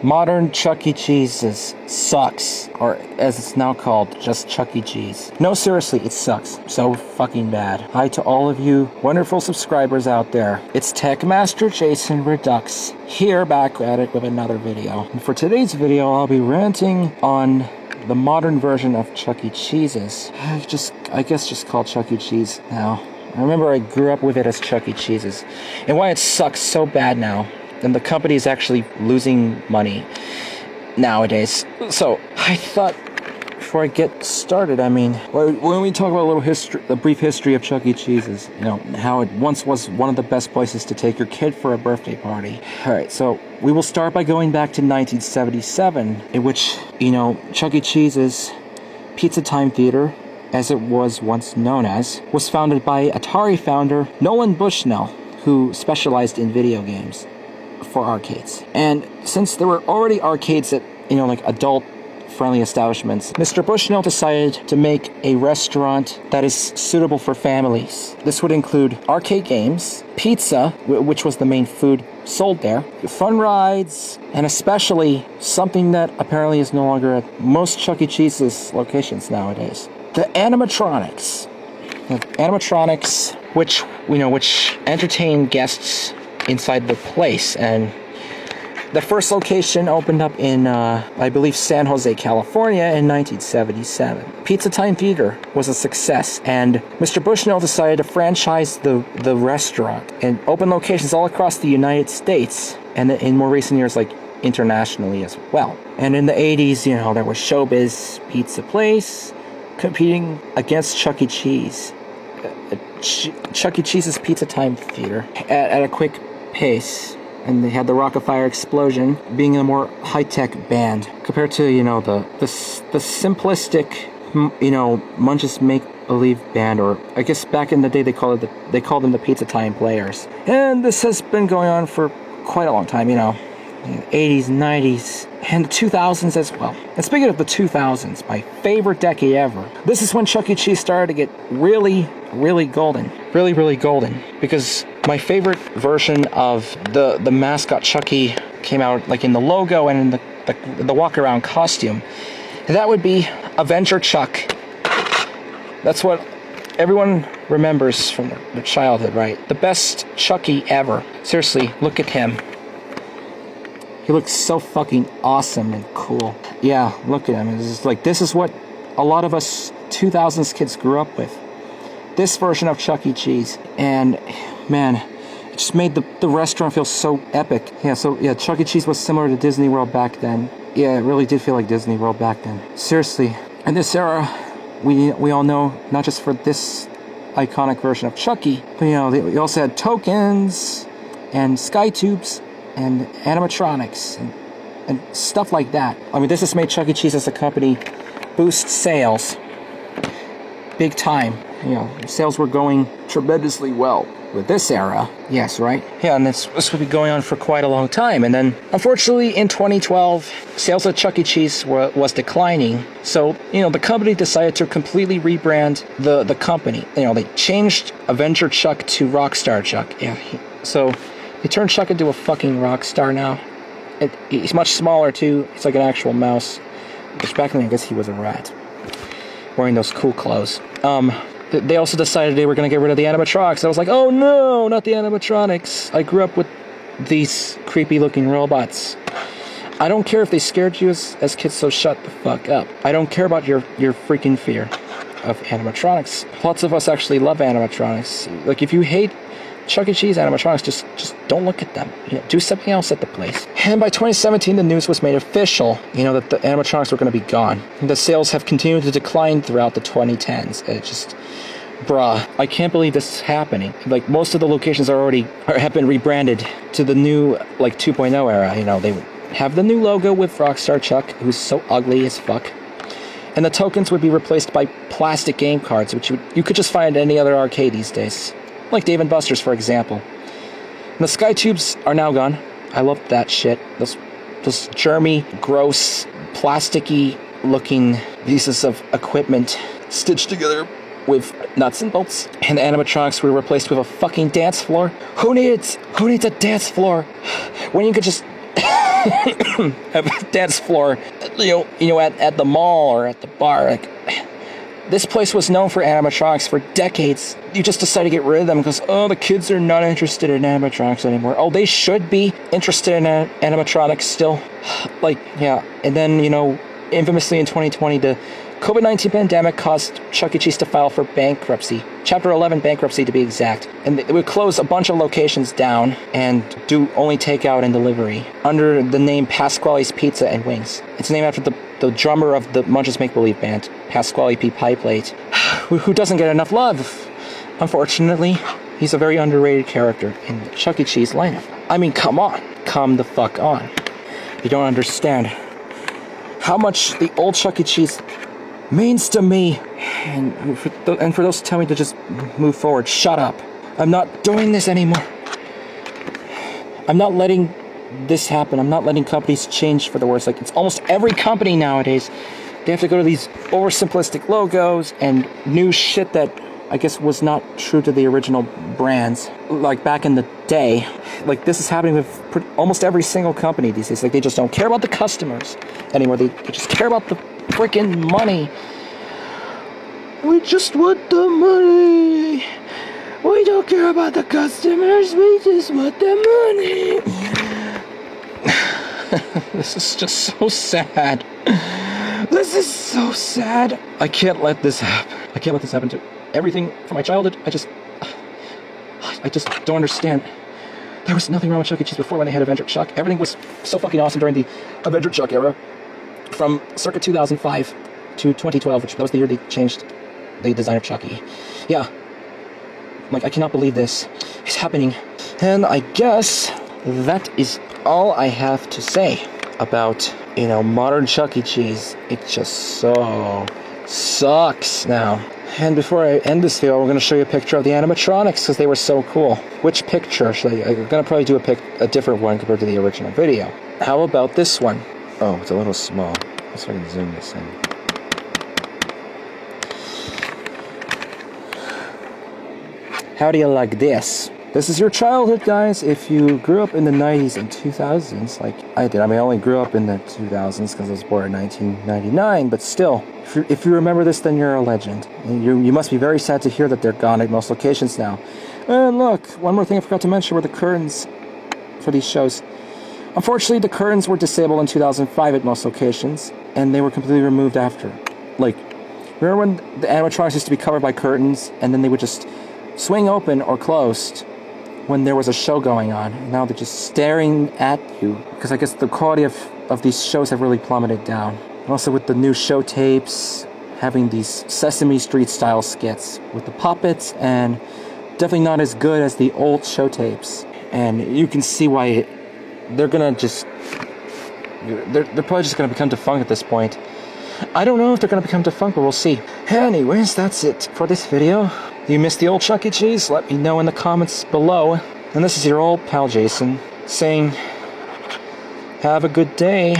Modern Chuck E. Cheese's sucks, or as it's now called, just Chuck E. Cheese. No, seriously, it sucks. So fucking bad. Hi to all of you wonderful subscribers out there. It's Techmaster Jason Redux, here back at it with another video. And for today's video, I'll be ranting on the modern version of Chuck E. Cheese's. I guess just called Chuck E. Cheese now. I remember I grew up with it as Chuck E. Cheese's, and why it sucks so bad now. And the company is actually losing money nowadays. So I thought, before I get started, I mean, when we talk about a brief history of Chuck E. Cheese's, you know, how it once was one of the best places to take your kid for a birthday party. All right, so we will start by going back to 1977, in which, you know, Chuck E. Cheese's Pizza Time Theater, as it was once known as, was founded by Atari founder Nolan Bushnell, who specialized in video games for arcades. And since there were already arcades at, you know, like adult-friendly establishments, Mr. Bushnell decided to make a restaurant that is suitable for families. This would include arcade games, pizza, which was the main food sold there, fun rides, and especially something that apparently is no longer at most Chuck E. Cheese's locations nowadays: the animatronics. The animatronics, which entertain guests inside the place. And the first location opened up in, I believe, San Jose, California in 1977. Pizza Time Theater was a success, and Mr. Bushnell decided to franchise the restaurant and open locations all across the United States, and in more recent years, like, internationally as well. And in the 80s, you know, there was Showbiz Pizza Place competing against Chuck E. Cheese. Chuck E. Cheese's Pizza Time Theater at a quick pace, and they had the Rockefeller Explosion being a more high-tech band compared to, you know, the simplistic, you know, Munch's make-believe band, or I guess back in the day they called them the Pizza Time Players. And this has been going on for quite a long time, you know, 80s, 90s, and the 2000s as well. And speaking of the 2000s, my favorite decade ever, this is when Chuck E. Cheese started to get really golden. Really golden. Because my favorite version of the mascot Chucky came out, like, in the logo and in the walk-around costume. And that would be Avenger Chuck. That's what everyone remembers from their childhood, right? The best Chucky ever. Seriously, look at him. He looks so fucking awesome and cool. Yeah, look at him. It's just like, this is what a lot of us 2000s kids grew up with. This version of Chuck E. Cheese. And, man, it just made the restaurant feel so epic. Yeah, so, yeah, Chuck E. Cheese was similar to Disney World back then. Yeah, it really did feel like Disney World back then. Seriously. In this era, we all know, not just for this iconic version of Chucky, but, you know, we also had tokens and sky tubes and animatronics and stuff like that. I mean, this has made Chuck E. Cheese as a company boost sales big time. You know, sales were going tremendously well with this era. Yes, right? Yeah, and this would be going on for quite a long time. And then, unfortunately, in 2012, sales at Chuck E. Cheese was declining. So, you know, the company decided to completely rebrand the company. You know, they changed Avenger Chuck to Rockstar Chuck. Yeah, so they turned Chuck into a fucking rock star now. He's much smaller, too. He's like an actual mouse. Which back then, I guess he was a rat. Wearing those cool clothes. They also decided they were going to get rid of the animatronics. I was like, oh no, not the animatronics. I grew up with these creepy-looking robots. I don't care if they scared you as kids, so shut the fuck up. I don't care about your freaking fear of animatronics. Lots of us actually love animatronics. Like, if you hate Chuck E. Cheese animatronics, just don't look at them. You know, do something else at the place. And by 2017, the news was made official, you know, that the animatronics were going to be gone. And the sales have continued to decline throughout the 2010s. It just, bruh, I can't believe this is happening. Like, most of the locations have been rebranded to the new, like, 2.0 era. You know, they would have the new logo with Rockstar Chuck, who's so ugly as fuck. And the tokens would be replaced by plastic game cards, which you could just find at any other arcade these days. Like Dave & Buster's, for example. And the sky tubes are now gone. I love that shit. Those germy, gross, plasticky looking pieces of equipment stitched together with nuts and bolts. And the animatronics were replaced with a fucking dance floor. Who needs a dance floor when you could just dance floor, you know, at the mall or at the bar. Like, this place was known for animatronics for decades. You just decided to get rid of them because, oh, the kids are not interested in animatronics anymore. Oh, they should be interested in animatronics still. Like, yeah. And then, you know, infamously in 2020, the COVID-19 pandemic caused Chuck E. Cheese to file for bankruptcy. Chapter 11 bankruptcy, to be exact. And it would close a bunch of locations down and do only takeout and delivery under the name Pasqually's Pizza and Wings. It's named after the drummer of the Munch's Make-Believe band, Pasqually P. Pieplate, who doesn't get enough love. Unfortunately, he's a very underrated character in the Chuck E. Cheese lineup. I mean, come on. Come the fuck on. You don't understand how much the old Chuck E. Cheese means to me. And for those who tell me to just move forward, shut up. I'm not doing this anymore. I'm not letting this happen. I'm not letting companies change for the worse. Like, it's almost every company nowadays. They have to go to these oversimplistic logos and new shit that I guess was not true to the original brands. Like back in the day, like this is happening with almost every single company these days. Like, they just don't care about the customers anymore. They just care about the freaking money. We just want the money. We don't care about the customers. We just want the money. This is just so sad. This is so sad. I can't let this happen. I can't let this happen to everything from my childhood. I just don't understand. There was nothing wrong with Chuck E. Cheese before when they had Avenger Chuck. Everything was so fucking awesome during the Avenger Chuck era. From circa 2005 to 2012, which that was the year they changed the design of Chucky. Yeah. Like, I cannot believe this is happening. And I guess that is all I have to say about, you know, modern Chuck E. Cheese. It just so sucks now. And before I end this video, we're going to show you a picture of the animatronics because they were so cool. Which picture should I'm going to probably do a different one compared to the original video. How about this one? Oh, it's a little small. Let's see if I can zoom this in. How do you like this? This is your childhood, guys. If you grew up in the 90s and 2000s, like I did. I mean, I only grew up in the 2000s because I was born in 1999, but still, if you remember this, then you're a legend. And you must be very sad to hear that they're gone at most locations now. And look, one more thing I forgot to mention were the curtains for these shows. Unfortunately, the curtains were disabled in 2005 at most locations, and they were completely removed after. Like, remember when the animatronics used to be covered by curtains, and then they would just swing open or closed when there was a show going on? And now they're just staring at you, because I guess the quality of these shows have really plummeted down. Also with the new show tapes, having these Sesame Street style skits with the puppets, and definitely not as good as the old show tapes. And you can see why they're gonna just, they're probably just gonna become defunct at this point. I don't know if they're gonna become defunct, but we'll see. Anyways, that's it for this video. You missed the old Chuck E. Cheese? Let me know in the comments below. And this is your old pal Jason saying, have a good day.